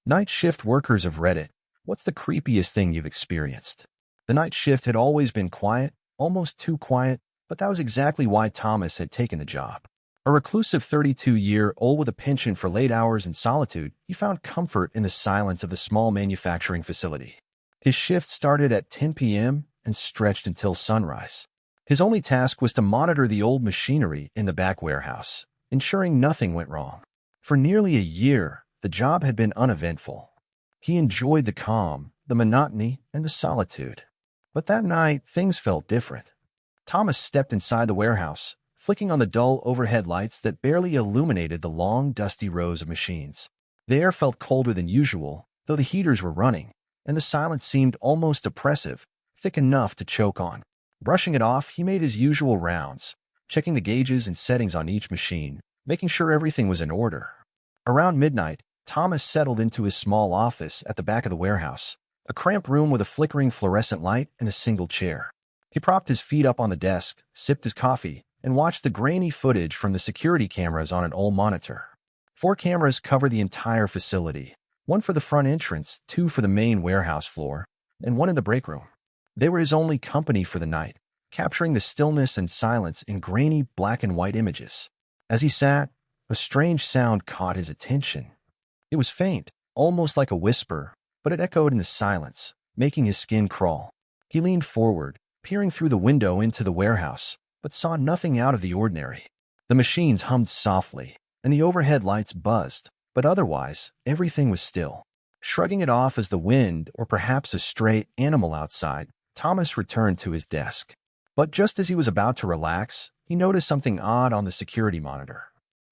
Night shift workers of Reddit, what's the creepiest thing you've experienced? The night shift had always been quiet, almost too quiet, but that was exactly why Thomas had taken the job. A reclusive 32-year-old with a penchant for late hours and solitude, he found comfort in the silence of the small manufacturing facility. His shift started at 10 p.m. and stretched until sunrise. His only task was to monitor the old machinery in the back warehouse, ensuring nothing went wrong. For nearly a year, the job had been uneventful. He enjoyed the calm, the monotony, and the solitude. But that night, things felt different. Thomas stepped inside the warehouse, flicking on the dull overhead lights that barely illuminated the long, dusty rows of machines. The air felt colder than usual, though the heaters were running, and the silence seemed almost oppressive, thick enough to choke on. Brushing it off, he made his usual rounds, checking the gauges and settings on each machine, making sure everything was in order. Around midnight, Thomas settled into his small office at the back of the warehouse, a cramped room with a flickering fluorescent light and a single chair. He propped his feet up on the desk, sipped his coffee, and watched the grainy footage from the security cameras on an old monitor. 4 cameras covered the entire facility, 1 for the front entrance, 2 for the main warehouse floor, and 1 in the break room. They were his only company for the night, capturing the stillness and silence in grainy black and white images. As he sat, a strange sound caught his attention. It was faint, almost like a whisper, but it echoed in the silence, making his skin crawl. He leaned forward, peering through the window into the warehouse, but saw nothing out of the ordinary. The machines hummed softly, and the overhead lights buzzed, but otherwise, everything was still. Shrugging it off as the wind or perhaps a stray animal outside, Thomas returned to his desk. But just as he was about to relax, he noticed something odd on the security monitor.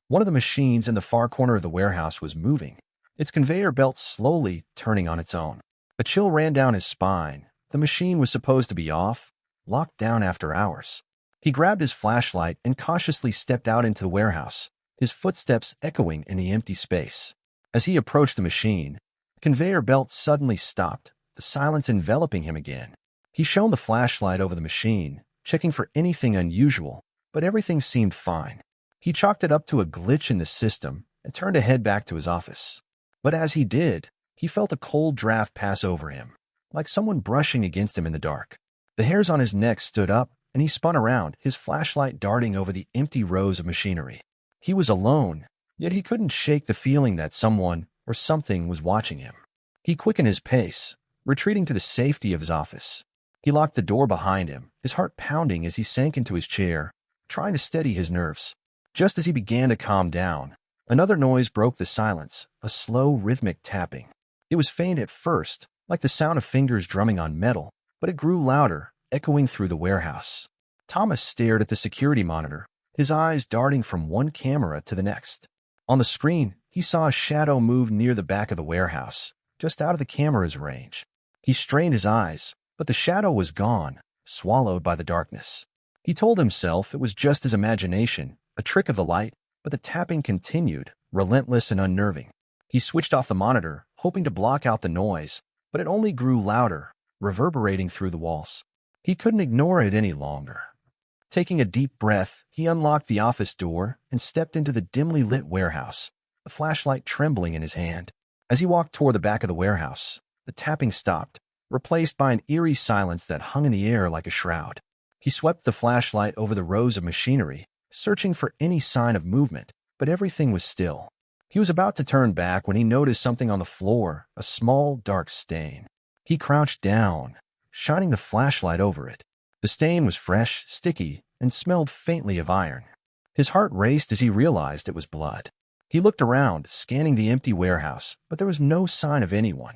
One of the machines in the far corner of the warehouse was moving, its conveyor belt slowly turning on its own. A chill ran down his spine. The machine was supposed to be off, locked down after hours. He grabbed his flashlight and cautiously stepped out into the warehouse, his footsteps echoing in the empty space. As he approached the machine, the conveyor belt suddenly stopped, the silence enveloping him again. He shone the flashlight over the machine, checking for anything unusual, but everything seemed fine. He chalked it up to a glitch in the system and turned to head back to his office. But as he did, he felt a cold draft pass over him, like someone brushing against him in the dark. The hairs on his neck stood up, and he spun around, his flashlight darting over the empty rows of machinery. He was alone, yet he couldn't shake the feeling that someone or something was watching him. He quickened his pace, retreating to the safety of his office. He locked the door behind him, his heart pounding as he sank into his chair, trying to steady his nerves. Just as he began to calm down, another noise broke the silence, a slow, rhythmic tapping. It was faint at first, like the sound of fingers drumming on metal, but it grew louder, echoing through the warehouse. Thomas stared at the security monitor, his eyes darting from one camera to the next. On the screen, he saw a shadow move near the back of the warehouse, just out of the camera's range. He strained his eyes, but the shadow was gone, swallowed by the darkness. He told himself it was just his imagination, a trick of the light, but the tapping continued, relentless and unnerving. He switched off the monitor, hoping to block out the noise, but it only grew louder, reverberating through the walls. He couldn't ignore it any longer. Taking a deep breath, he unlocked the office door and stepped into the dimly lit warehouse, a flashlight trembling in his hand. As he walked toward the back of the warehouse, the tapping stopped, replaced by an eerie silence that hung in the air like a shroud. He swept the flashlight over the rows of machinery, searching for any sign of movement, but everything was still. He was about to turn back when he noticed something on the floor, a small, dark stain. He crouched down, shining the flashlight over it. The stain was fresh, sticky, and smelled faintly of iron. His heart raced as he realized it was blood. He looked around, scanning the empty warehouse, but there was no sign of anyone.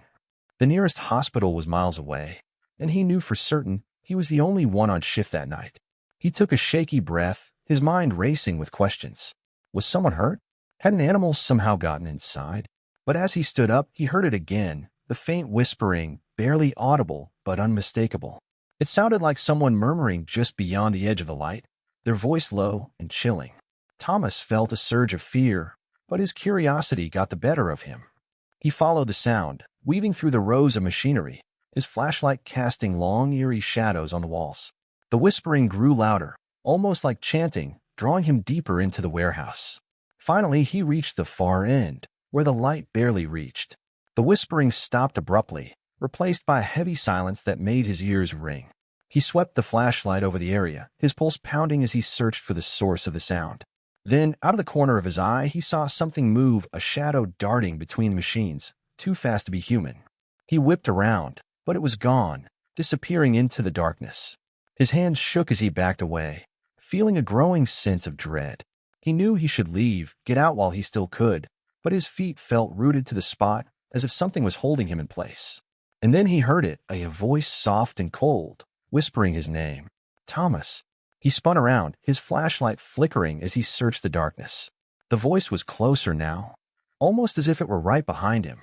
The nearest hospital was miles away, and he knew for certain he was the only one on shift that night. He took a shaky breath, his mind racing with questions. Was someone hurt? Had an animal somehow gotten inside? But as he stood up, he heard it again, the faint whispering, barely audible but unmistakable. It sounded like someone murmuring just beyond the edge of the light, their voice low and chilling. Thomas felt a surge of fear, but his curiosity got the better of him. He followed the sound, weaving through the rows of machinery, his flashlight casting long, eerie shadows on the walls. The whispering grew louder, almost like chanting, drawing him deeper into the warehouse. Finally, he reached the far end, where the light barely reached. The whispering stopped abruptly, replaced by a heavy silence that made his ears ring. He swept the flashlight over the area, his pulse pounding as he searched for the source of the sound. Then, out of the corner of his eye, he saw something move, a shadow darting between the machines, too fast to be human. He whipped around, but it was gone, disappearing into the darkness. His hands shook as he backed away, feeling a growing sense of dread. He knew he should leave, get out while he still could, but his feet felt rooted to the spot, as if something was holding him in place. And then he heard it, a voice soft and cold, whispering his name. Thomas. He spun around, his flashlight flickering as he searched the darkness. The voice was closer now, almost as if it were right behind him.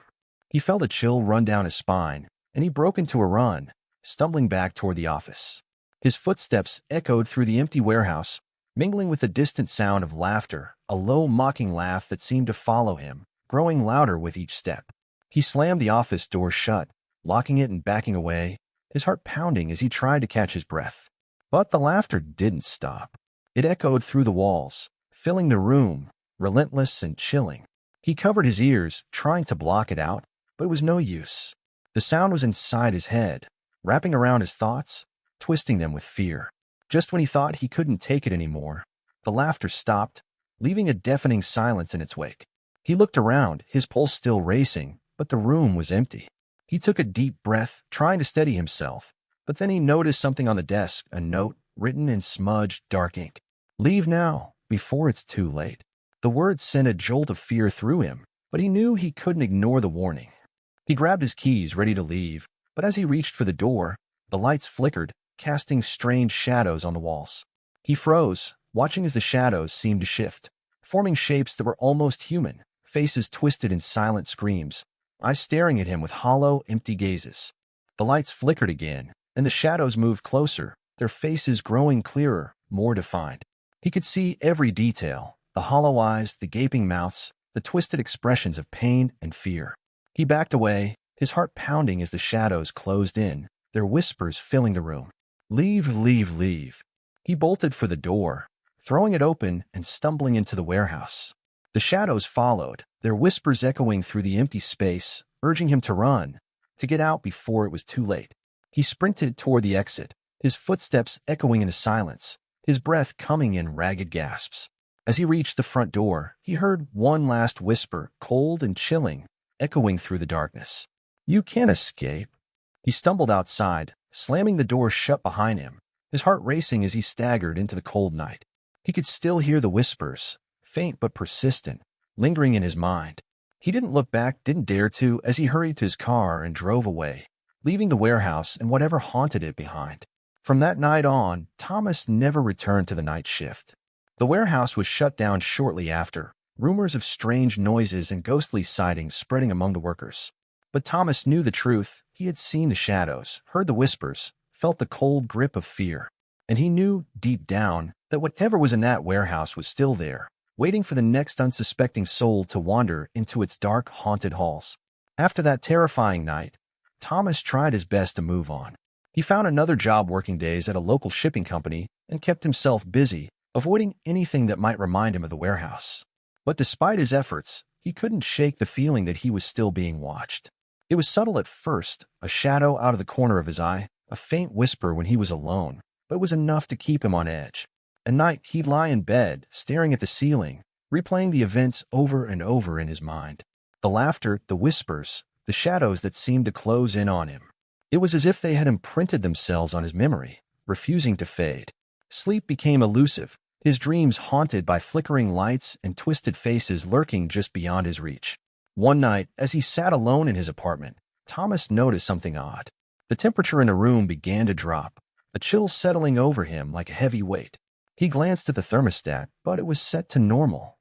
He felt a chill run down his spine, and he broke into a run, stumbling back toward the office. His footsteps echoed through the empty warehouse, mingling with the distant sound of laughter, a low, mocking laugh that seemed to follow him, growing louder with each step. He slammed the office door shut, locking it and backing away, his heart pounding as he tried to catch his breath. But the laughter didn't stop. It echoed through the walls, filling the room, relentless and chilling. He covered his ears, trying to block it out, but it was no use. The sound was inside his head, wrapping around his thoughts, twisting them with fear. Just when he thought he couldn't take it anymore, the laughter stopped, leaving a deafening silence in its wake. He looked around, his pulse still racing, but the room was empty. He took a deep breath, trying to steady himself, but then he noticed something on the desk, a note written in smudged, dark ink. Leave now, before it's too late. The words sent a jolt of fear through him, but he knew he couldn't ignore the warning. He grabbed his keys, ready to leave, but as he reached for the door, the lights flickered, casting strange shadows on the walls. He froze, watching as the shadows seemed to shift, forming shapes that were almost human, faces twisted in silent screams, eyes staring at him with hollow, empty gazes. The lights flickered again, and the shadows moved closer, their faces growing clearer, more defined. He could see every detail, the hollow eyes, the gaping mouths, the twisted expressions of pain and fear. He backed away, his heart pounding as the shadows closed in, their whispers filling the room. Leave, leave, leave. He bolted for the door, throwing it open and stumbling into the warehouse. The shadows followed, their whispers echoing through the empty space, urging him to run, to get out before it was too late. He sprinted toward the exit, his footsteps echoing in the silence, his breath coming in ragged gasps. As he reached the front door, he heard one last whisper, cold and chilling, echoing through the darkness. You can't escape. He stumbled outside, slamming the door shut behind him, his heart racing as he staggered into the cold night. He could still hear the whispers, faint but persistent, lingering in his mind. He didn't look back, didn't dare to, as he hurried to his car and drove away, leaving the warehouse and whatever haunted it behind. From that night on, Thomas never returned to the night shift. The warehouse was shut down shortly after, rumors of strange noises and ghostly sightings spreading among the workers. But Thomas knew the truth. He had seen the shadows, heard the whispers, felt the cold grip of fear. And he knew, deep down, that whatever was in that warehouse was still there, waiting for the next unsuspecting soul to wander into its dark, haunted halls. After that terrifying night, Thomas tried his best to move on. He found another job working days at a local shipping company and kept himself busy, avoiding anything that might remind him of the warehouse. But despite his efforts, he couldn't shake the feeling that he was still being watched. It was subtle at first, a shadow out of the corner of his eye, a faint whisper when he was alone, but it was enough to keep him on edge. At night, he'd lie in bed, staring at the ceiling, replaying the events over and over in his mind. The laughter, the whispers, the shadows that seemed to close in on him. It was as if they had imprinted themselves on his memory, refusing to fade. Sleep became elusive, his dreams haunted by flickering lights and twisted faces lurking just beyond his reach. One night, as he sat alone in his apartment, Thomas noticed something odd. The temperature in the room began to drop, a chill settling over him like a heavy weight. He glanced at the thermostat, but it was set to normal.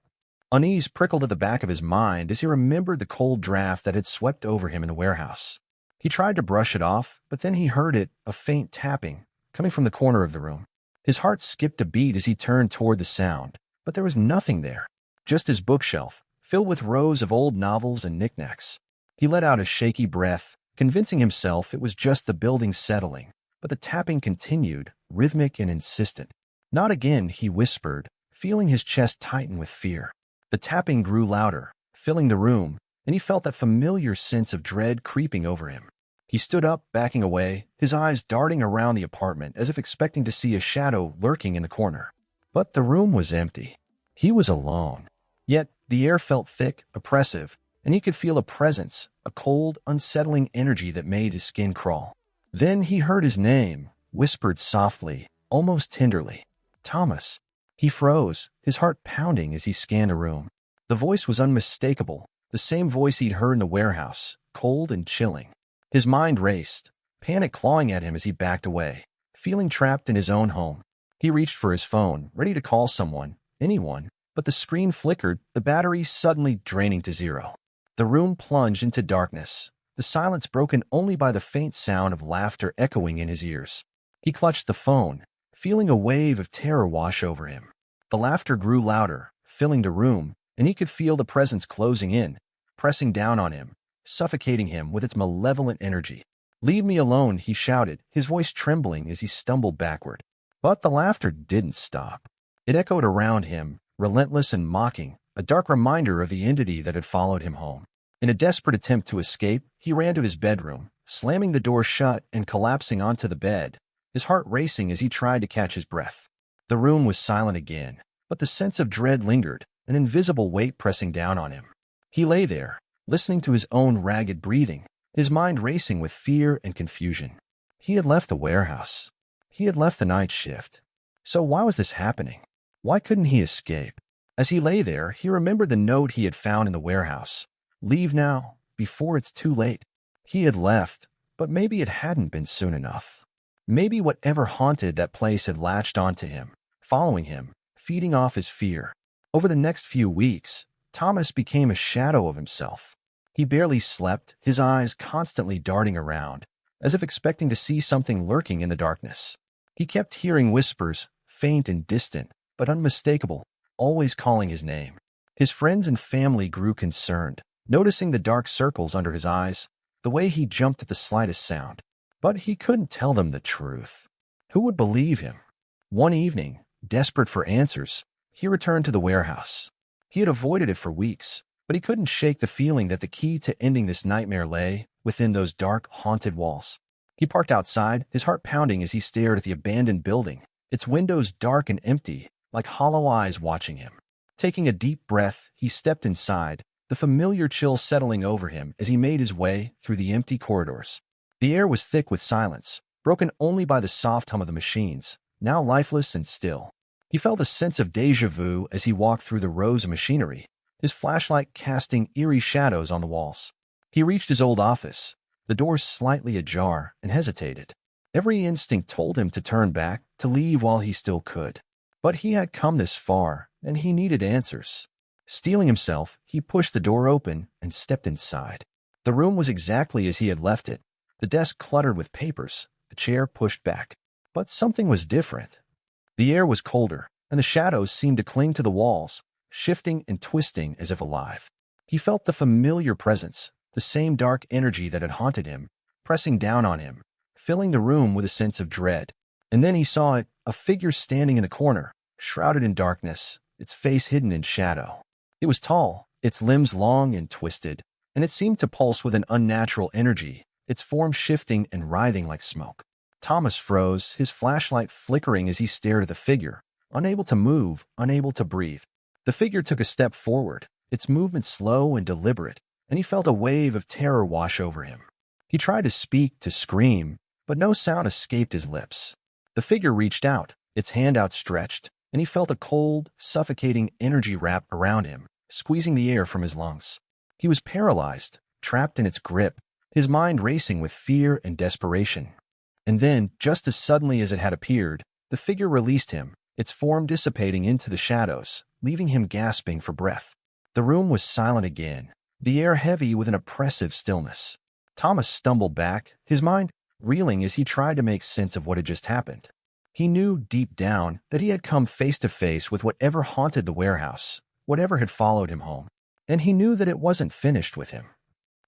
Unease prickled at the back of his mind as he remembered the cold draft that had swept over him in the warehouse. He tried to brush it off, but then he heard it, a faint tapping, coming from the corner of the room. His heart skipped a beat as he turned toward the sound, but there was nothing there, just his bookshelf, filled with rows of old novels and knickknacks. He let out a shaky breath, convincing himself it was just the building settling, but the tapping continued, rhythmic and insistent. Not again, he whispered, feeling his chest tighten with fear. The tapping grew louder, filling the room, and he felt that familiar sense of dread creeping over him. He stood up, backing away, his eyes darting around the apartment as if expecting to see a shadow lurking in the corner. But the room was empty. He was alone. Yet the air felt thick, oppressive, and he could feel a presence, a cold, unsettling energy that made his skin crawl. Then he heard his name, whispered softly, almost tenderly. Thomas. He froze, his heart pounding as he scanned the room. The voice was unmistakable, the same voice he'd heard in the warehouse, cold and chilling. His mind raced, panic clawing at him as he backed away, feeling trapped in his own home. He reached for his phone, ready to call someone, anyone, but the screen flickered, the battery suddenly draining to zero. The room plunged into darkness, the silence broken only by the faint sound of laughter echoing in his ears. He clutched the phone, feeling a wave of terror wash over him. The laughter grew louder, filling the room, and he could feel the presence closing in, pressing down on him, suffocating him with its malevolent energy. "Leave me alone," he shouted, his voice trembling as he stumbled backward. But the laughter didn't stop. It echoed around him, relentless and mocking, a dark reminder of the entity that had followed him home. In a desperate attempt to escape, he ran to his bedroom, slamming the door shut and collapsing onto the bed, his heart racing as he tried to catch his breath. The room was silent again, but the sense of dread lingered, an invisible weight pressing down on him. He lay there, listening to his own ragged breathing, his mind racing with fear and confusion. He had left the warehouse. He had left the night shift. So why was this happening? Why couldn't he escape? As he lay there, he remembered the note he had found in the warehouse. "Leave now, before it's too late." He had left, but maybe it hadn't been soon enough. Maybe whatever haunted that place had latched onto him, following him, feeding off his fear. Over the next few weeks, Thomas became a shadow of himself. He barely slept, his eyes constantly darting around, as if expecting to see something lurking in the darkness. He kept hearing whispers, faint and distant, but unmistakable, always calling his name. His friends and family grew concerned, noticing the dark circles under his eyes, the way he jumped at the slightest sound. But he couldn't tell them the truth. Who would believe him? One evening, desperate for answers, he returned to the warehouse. He had avoided it for weeks, but he couldn't shake the feeling that the key to ending this nightmare lay within those dark, haunted walls. He parked outside, his heart pounding as he stared at the abandoned building, its windows dark and empty, like hollow eyes watching him. Taking a deep breath, he stepped inside, the familiar chill settling over him as he made his way through the empty corridors. The air was thick with silence, broken only by the soft hum of the machines, now lifeless and still. He felt a sense of déjà vu as he walked through the rows of machinery, his flashlight casting eerie shadows on the walls. He reached his old office, the door slightly ajar, and hesitated. Every instinct told him to turn back, to leave while he still could. But he had come this far, and he needed answers. Steeling himself, he pushed the door open and stepped inside. The room was exactly as he had left it, the desk cluttered with papers, the chair pushed back. But something was different. The air was colder, and the shadows seemed to cling to the walls, shifting and twisting as if alive. He felt the familiar presence, the same dark energy that had haunted him, pressing down on him, filling the room with a sense of dread. And then he saw it, a figure standing in the corner, shrouded in darkness, its face hidden in shadow. It was tall, its limbs long and twisted, and it seemed to pulse with an unnatural energy, its form shifting and writhing like smoke. Thomas froze, his flashlight flickering as he stared at the figure, unable to move, unable to breathe. The figure took a step forward, its movement slow and deliberate, and he felt a wave of terror wash over him. He tried to speak, to scream, but no sound escaped his lips. The figure reached out, its hand outstretched, and he felt a cold, suffocating energy wrap around him, squeezing the air from his lungs. He was paralyzed, trapped in its grip, his mind racing with fear and desperation. And then, just as suddenly as it had appeared, the figure released him, its form dissipating into the shadows, leaving him gasping for breath. The room was silent again, the air heavy with an oppressive stillness. Thomas stumbled back, his mind reeling as he tried to make sense of what had just happened. He knew deep down that he had come face to face with whatever haunted the warehouse, whatever had followed him home, and he knew that it wasn't finished with him.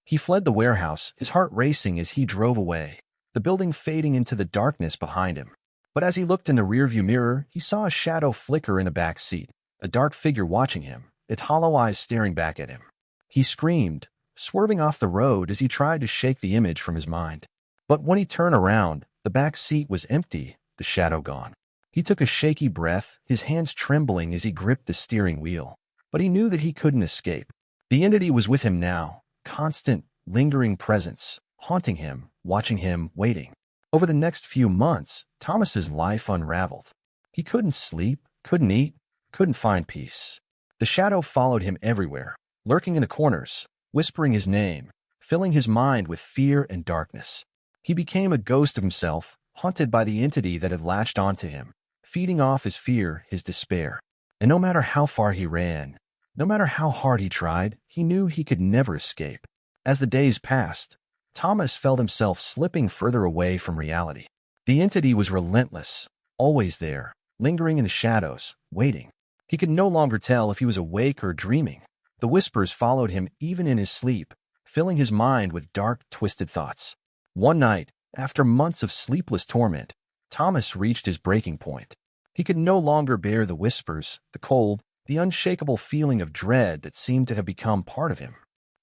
He fled the warehouse, his heart racing as he drove away, the building fading into the darkness behind him. But as he looked in the rearview mirror, he saw a shadow flicker in the back seat, a dark figure watching him, its hollow eyes staring back at him. He screamed, swerving off the road as he tried to shake the image from his mind. But when he turned around, the back seat was empty, the shadow gone. He took a shaky breath, his hands trembling as he gripped the steering wheel. But he knew that he couldn't escape. The entity was with him now, constant, lingering presence, haunting him, watching him, waiting. Over the next few months, Thomas's life unraveled. He couldn't sleep, couldn't eat, couldn't find peace. The shadow followed him everywhere, lurking in the corners, whispering his name, filling his mind with fear and darkness. He became a ghost of himself, haunted by the entity that had latched onto him, feeding off his fear, his despair. And no matter how far he ran, no matter how hard he tried, he knew he could never escape. As the days passed, Thomas felt himself slipping further away from reality. The entity was relentless, always there, lingering in the shadows, waiting. He could no longer tell if he was awake or dreaming. The whispers followed him even in his sleep, filling his mind with dark, twisted thoughts. One night, after months of sleepless torment, Thomas reached his breaking point. He could no longer bear the whispers, the cold, the unshakable feeling of dread that seemed to have become part of him.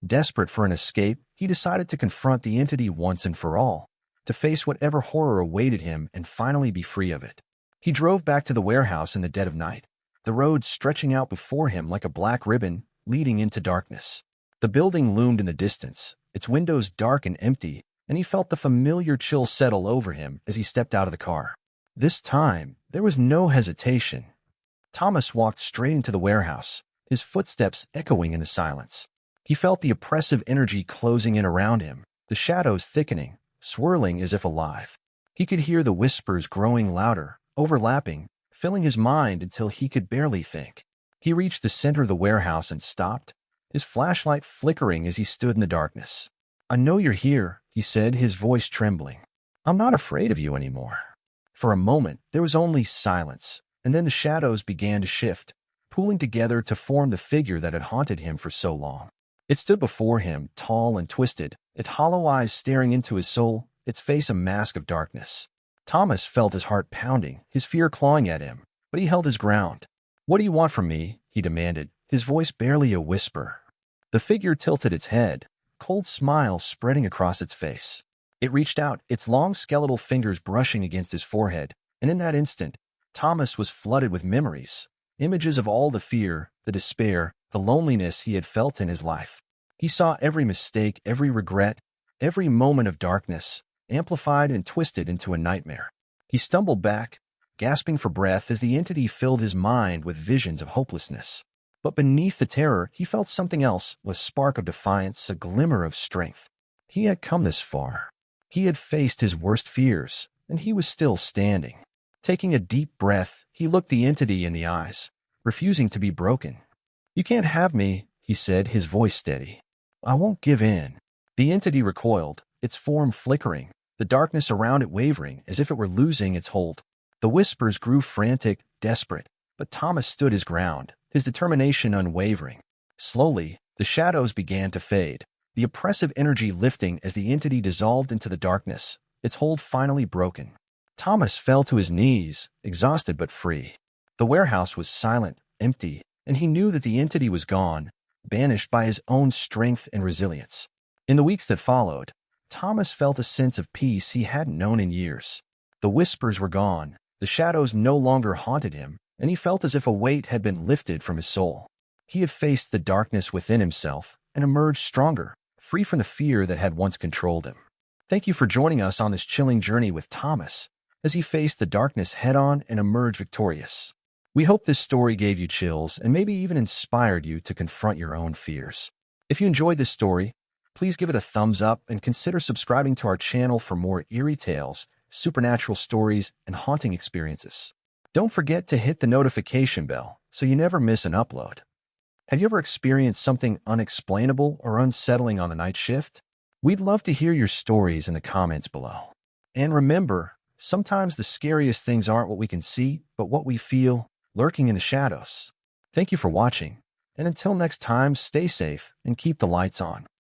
Desperate for an escape, he decided to confront the entity once and for all, to face whatever horror awaited him and finally be free of it. He drove back to the warehouse in the dead of night, the road stretching out before him like a black ribbon, leading into darkness. The building loomed in the distance, its windows dark and empty, and he felt the familiar chill settle over him as he stepped out of the car. This time, there was no hesitation. Thomas walked straight into the warehouse, his footsteps echoing in the silence. He felt the oppressive energy closing in around him, the shadows thickening, swirling as if alive. He could hear the whispers growing louder, overlapping, filling his mind until he could barely think. He reached the center of the warehouse and stopped, his flashlight flickering as he stood in the darkness. "I know you're here," he said, his voice trembling. "I'm not afraid of you anymore." For a moment, there was only silence, and then the shadows began to shift, pooling together to form the figure that had haunted him for so long. It stood before him, tall and twisted, its hollow eyes staring into his soul, its face a mask of darkness. Thomas felt his heart pounding, his fear clawing at him, but he held his ground. "What do you want from me?" he demanded, his voice barely a whisper. The figure tilted its head, cold smile spreading across its face. It reached out, its long skeletal fingers brushing against his forehead, and in that instant, Thomas was flooded with memories, images of all the fear, the despair, the loneliness he had felt in his life. He saw every mistake, every regret, every moment of darkness, amplified and twisted into a nightmare. He stumbled back, gasping for breath as the entity filled his mind with visions of hopelessness. But beneath the terror, he felt something else, a spark of defiance, a glimmer of strength. He had come this far. He had faced his worst fears, and he was still standing. Taking a deep breath, he looked the entity in the eyes, refusing to be broken. "You can't have me," he said, his voice steady. "I won't give in." The entity recoiled, its form flickering, the darkness around it wavering as if it were losing its hold. The whispers grew frantic, desperate, but Thomas stood his ground, his determination unwavering. Slowly, the shadows began to fade, the oppressive energy lifting as the entity dissolved into the darkness, its hold finally broken. Thomas fell to his knees, exhausted but free. The warehouse was silent, empty, and he knew that the entity was gone, banished by his own strength and resilience. In the weeks that followed, Thomas felt a sense of peace he hadn't known in years. The whispers were gone, the shadows no longer haunted him, and he felt as if a weight had been lifted from his soul. He had faced the darkness within himself and emerged stronger, free from the fear that had once controlled him. Thank you for joining us on this chilling journey with Thomas, as he faced the darkness head-on and emerged victorious. We hope this story gave you chills and maybe even inspired you to confront your own fears. If you enjoyed this story, please give it a thumbs up and consider subscribing to our channel for more eerie tales, supernatural stories, and haunting experiences. Don't forget to hit the notification bell so you never miss an upload. Have you ever experienced something unexplainable or unsettling on the night shift? We'd love to hear your stories in the comments below. And remember, sometimes the scariest things aren't what we can see, but what we feel lurking in the shadows. Thank you for watching, and until next time, stay safe and keep the lights on.